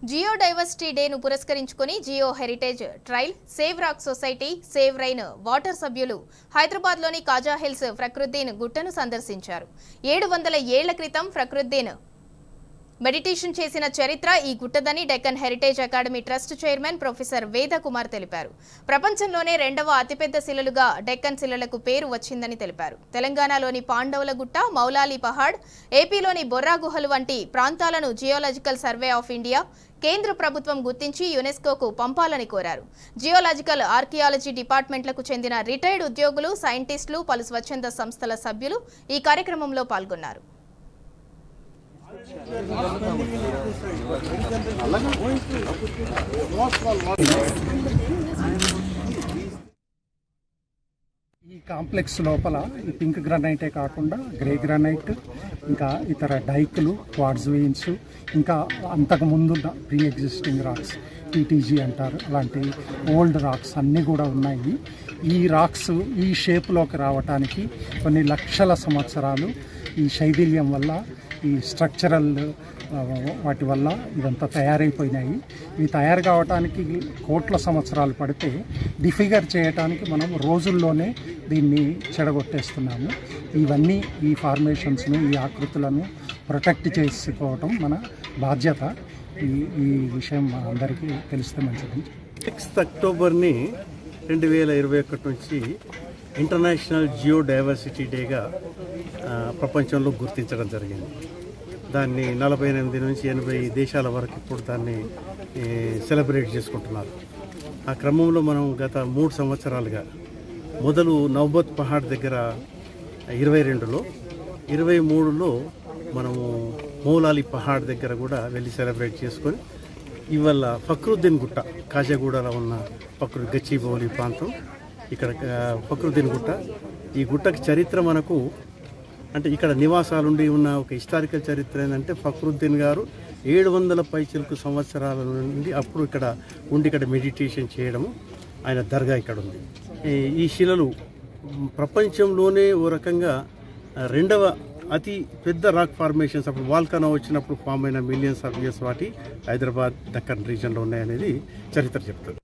Jio diversity డేను పురస్కరించుకుని geo heritage trail, save rock society, save rain water సభ్యులు హైదరాబాద్లోని కాజా హిల్స్ ఫక్రుద్దీన్ గుట్టను సందర్శించారు. 700 ఏళ్ల క్రితం ఫక్రుద్దీన్ మెడిటేషన్ చేసిన చరిత్ర ఈ గుట్టదని Deccan Heritage Academy Trust chairman professor Veda Kumar తెలిపారు. ప్రపంచంలోనే 2వ అతిపెద్ద శిలలుగా డెక్కన్ శిలలకు పేరు వచ్చిందని తెలిపారు. తెలంగాణలోని పాండవుల గుట్ట, మౌలాలి పహాడ్, ఏపీలోని బొర్రా గుహలు వంటి ప్రాంతాలను జియోలాజికల్ సర్వే ఆఫ్ ఇండియా కేంద్ర ప్రభుత్వం గుర్తించి యునెస్కోకు పంపాలని కోరారు. జియోలాజికల్ ఆర్కియాలజీ డిపార్ట్మెంట్లకు చెందిన రిటైర్డ్ ఉద్యోగులు, సైంటిస్టులు, పలు స్వచ్ఛంద సంస్థల సభ్యులు ఈ కార్యక్రమంలో పాల్గొన్నారు. ఈ కాంప్లెక్స్ లోపల ఈ పింక్ గ్రానైటే కాకుండా గ్రే గ్రానైట్, ఇంకా ఇతర డైక్లు, క్వార్ట్జ్ వెయిన్స్, ఇంకా అంతకు ముందున్న ప్రీ ఎగ్జిస్టింగ్ రాక్స్, పీటీజీ అంటారు, అలాంటి ఓల్డ్ రాక్స్ అన్నీ కూడా ఉన్నాయి. ఈ రాక్స్ ఈ షేప్లోకి రావటానికి కొన్ని లక్షల సంవత్సరాలు ఈ శైథిల్యం వల్ల, ఈ స్ట్రక్చరల్ వాటి వల్ల ఇదంతా తయారైపోయినాయి. ఇవి తయారు కావడానికి కోట్ల సంవత్సరాలు పడితే డిఫిగర్ చేయడానికి మనం రోజుల్లోనే దీన్ని చెడగొట్టేస్తున్నాము. ఇవన్నీ ఈ ఫార్మేషన్స్ను, ఈ ఆకృతులను ప్రొటెక్ట్ చేసుకోవటం మన బాధ్యత. ఈ విషయం అందరికీ తెలిస్తే మంచిది. 6 అక్టోబర్ని 2021 నుంచి ఇంటర్నేషనల్ జియో డైవర్సిటీ డేగా ప్రపంచంలో గుర్తించడం జరిగింది. దాన్ని 48 నుంచి 80 దేశాల వరకు ఇప్పుడు దాన్ని సెలబ్రేట్ చేసుకుంటున్నారు. ఆ క్రమంలో మనం గత 3 సంవత్సరాలుగా మొదలు నౌబత్ పహాడ్ దగ్గర 22లో, 23లో మనము మౌలాలి పహాడ్ దగ్గర కూడా వెళ్ళి సెలబ్రేట్ చేసుకొని ఇవాళ ఫక్రుద్దీన్ గుట్ట, కాజాగూడలో ఉన్న గచ్చిబౌలి ప్రాంతం, ఇక్కడ ఫక్రుద్దీన్ గుట్ట. ఈ గుట్టకి చరిత్ర మనకు అంటే ఇక్కడ నివాసాలుండి ఉన్న ఒక హిస్టారికల్ చరిత్ర ఏంటంటే ఫక్రుద్దీన్ గారు 700 పైచిలకు సంవత్సరాల నుండి అప్పుడు ఇక్కడ ఉండి ఇక్కడ మెడిటేషన్ చేయడము, ఆయన దర్గా ఇక్కడ ఉంది. ఈ శిలలు ప్రపంచంలోనే ఓ రకంగా 2వ అతి పెద్ద రాక్ ఫార్మేషన్స్, అప్పుడు వాల్కనో వచ్చినప్పుడు ఫామ్ అయిన మిలియన్స్ ఆఫ్ ఇయర్స్ వాటి హైదరాబాద్ దక్కన్ రీజన్లో ఉన్నాయనేది చరిత్ర చెప్తుంది.